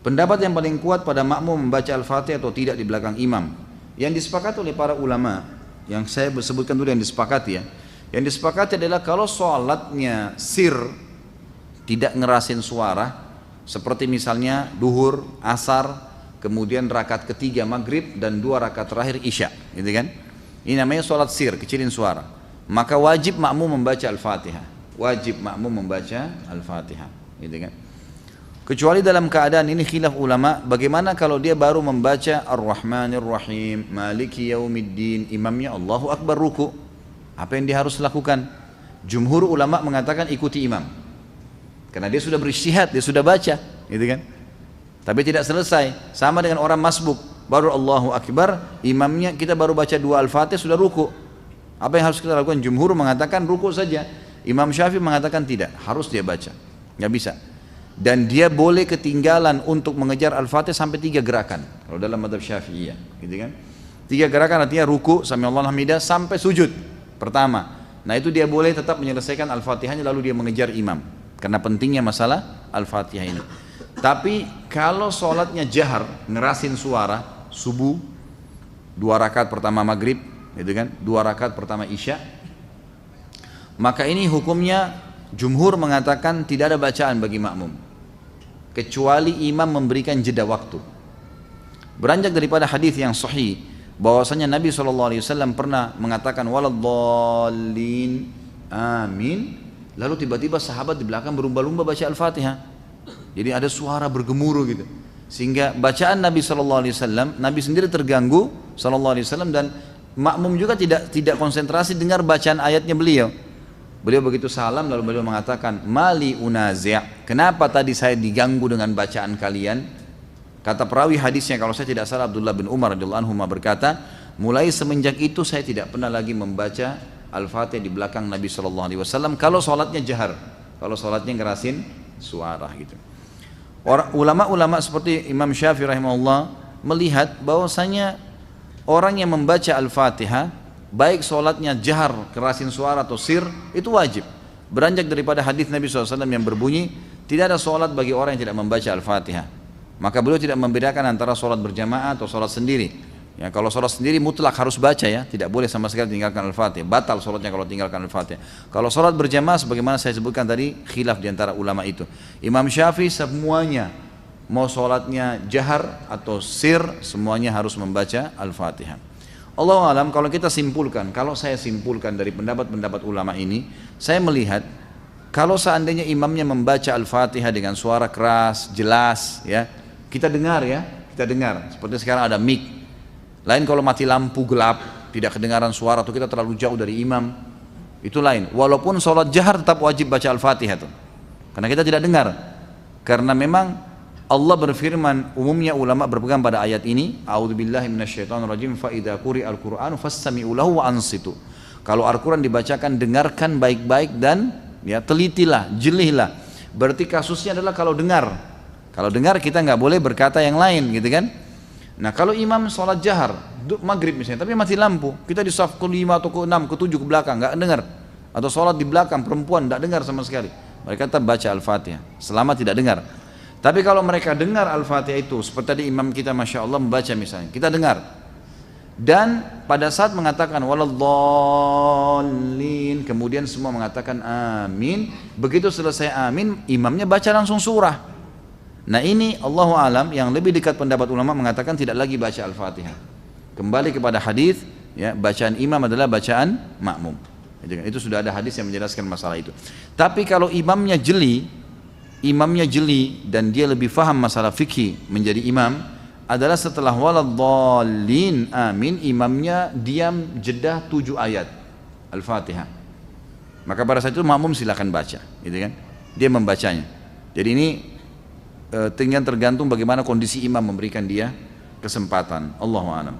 Pendapat yang paling kuat pada makmum membaca Al-Fatihah atau tidak di belakang imam, yang disepakati oleh para ulama, yang saya sebutkan dulu yang disepakati ya. Yang disepakati adalah kalau sholatnya sir, tidak ngerasin suara, seperti misalnya duhur, asar, kemudian rakaat ketiga maghrib dan 2 rakaat terakhir isya, gitu kan? Ini namanya sholat sir, kecilin suara. Maka wajib makmum membaca Al-Fatihah. Wajib makmum membaca Al-Fatihah, gitu kan? Kecuali dalam keadaan ini khilaf ulama, bagaimana kalau dia baru membaca Ar-Rahmanir Rahim, Maliki Yaumiddin, imamnya Allahu Akbar ruku. Apa yang dia harus lakukan? Jumhur ulama mengatakan ikuti imam. Karena dia sudah beristihad, dia sudah baca, gitu kan? Tapi tidak selesai, sama dengan orang masbuk, baru Allahu Akbar, imamnya kita baru baca 2 Al-Fatihah sudah ruku. Apa yang harus kita lakukan? Jumhur mengatakan ruku saja. Imam Syafi'i mengatakan tidak, harus dia baca. Nggak bisa. Dan dia boleh ketinggalan untuk mengejar Al-Fatihah sampai 3 gerakan. Kalau dalam mazhab Syafi'iyah, gitu kan? 3 gerakan artinya ruku, sami Allahu hamidah, sampai sujud pertama. Nah itu dia boleh tetap menyelesaikan Al-Fatihahnya lalu dia mengejar imam. Karena pentingnya masalah Al-Fatihah ini. Tapi kalau sholatnya jahar, ngerasin suara, subuh, 2 rakaat pertama maghrib, gitu kan? 2 rakaat pertama isya, maka ini hukumnya jumhur mengatakan tidak ada bacaan bagi makmum, kecuali imam memberikan jeda waktu. Beranjak daripada hadis yang sahih, bahwasanya Nabi SAW pernah mengatakan waladdallin, amin. Lalu tiba-tiba sahabat di belakang berlumba-lumba baca Al-Fatihah. Jadi ada suara bergemuruh gitu. Sehingga bacaan Nabi SAW, Nabi sendiri terganggu SAW, dan makmum juga tidak konsentrasi dengar bacaan ayatnya beliau. Beliau begitu salam lalu beliau mengatakan, mali unazi', kenapa tadi saya diganggu dengan bacaan kalian? Kata perawi hadisnya, kalau saya tidak salah Abdullah bin Umar radhiyallahu anhu berkata, mulai semenjak itu saya tidak pernah lagi membaca Al-Fatihah di belakang Nabi SAW kalau sholatnya jahar, kalau sholatnya ngerasin suara gitu. Ulama-ulama seperti Imam Syafi'i rahimahullah melihat bahwasanya orang yang membaca Al-Fatihah, baik sholatnya jahar, kerasin suara atau sir, itu wajib. Beranjak daripada hadis Nabi SAW yang berbunyi, tidak ada sholat bagi orang yang tidak membaca Al-Fatihah. Maka beliau tidak membedakan antara sholat berjamaah atau sholat sendiri. Ya, kalau sholat sendiri mutlak harus baca ya, tidak boleh sama sekali tinggalkan Al-Fatihah, batal sholatnya kalau tinggalkan Al-Fatihah. Kalau sholat berjamaah sebagaimana saya sebutkan tadi, khilaf diantara ulama itu. Imam Syafi'i semuanya, mau sholatnya jahar atau sir, semuanya harus membaca Al-Fatihah. Allahu alam, kalau kita simpulkan, kalau saya simpulkan dari pendapat-pendapat ulama ini, saya melihat kalau seandainya imamnya membaca Al-Fatihah dengan suara keras, jelas ya, kita dengar ya, kita dengar. Seperti sekarang ada mic. Lain kalau mati lampu gelap, tidak kedengaran suara atau kita terlalu jauh dari imam, itu lain. Walaupun sholat jahar tetap wajib baca Al-Fatihah tuh, karena kita tidak dengar. Karena memang Allah berfirman, umumnya ulama berpegang pada ayat ini, a'udzubillahi minasyaitonirrajim, fa idza quri'al qur'anu fastami'u lahu wa ansitu. Kalau Al-Qur'an dibacakan, dengarkan baik-baik dan ya telitilah, jelihlah. Berarti kasusnya adalah kalau dengar. Kalau dengar kita nggak boleh berkata yang lain, gitu kan? Nah kalau imam sholat jahar, maghrib misalnya, tapi mati lampu, kita di saf ke-5 atau ke-6, ke-7 ke belakang, nggak dengar. Atau sholat di belakang, perempuan nggak dengar sama sekali. Mereka tetap baca Al-Fatihah, selama tidak dengar. Tapi kalau mereka dengar Al-Fatihah itu, seperti tadi imam kita Masya Allah membaca misalnya, kita dengar. Dan pada saat mengatakan waladdallin, kemudian semua mengatakan amin. Begitu selesai amin, imamnya baca langsung surah. Nah ini Allahu alam, yang lebih dekat pendapat ulama mengatakan tidak lagi baca Al-Fatihah. Kembali kepada hadis, ya, bacaan imam adalah bacaan makmum. Itu sudah ada hadis yang menjelaskan masalah itu. Tapi kalau imamnya jeli dan dia lebih faham masalah fikih menjadi imam, adalah setelah waladdallin amin, imamnya diam jeda 7 ayat Al-Fatihah. Maka pada saat itu makmum silakan baca, gitu kan? Dia membacanya. Jadi ini tinggal tergantung bagaimana kondisi imam memberikan dia kesempatan. Allahu a'lam.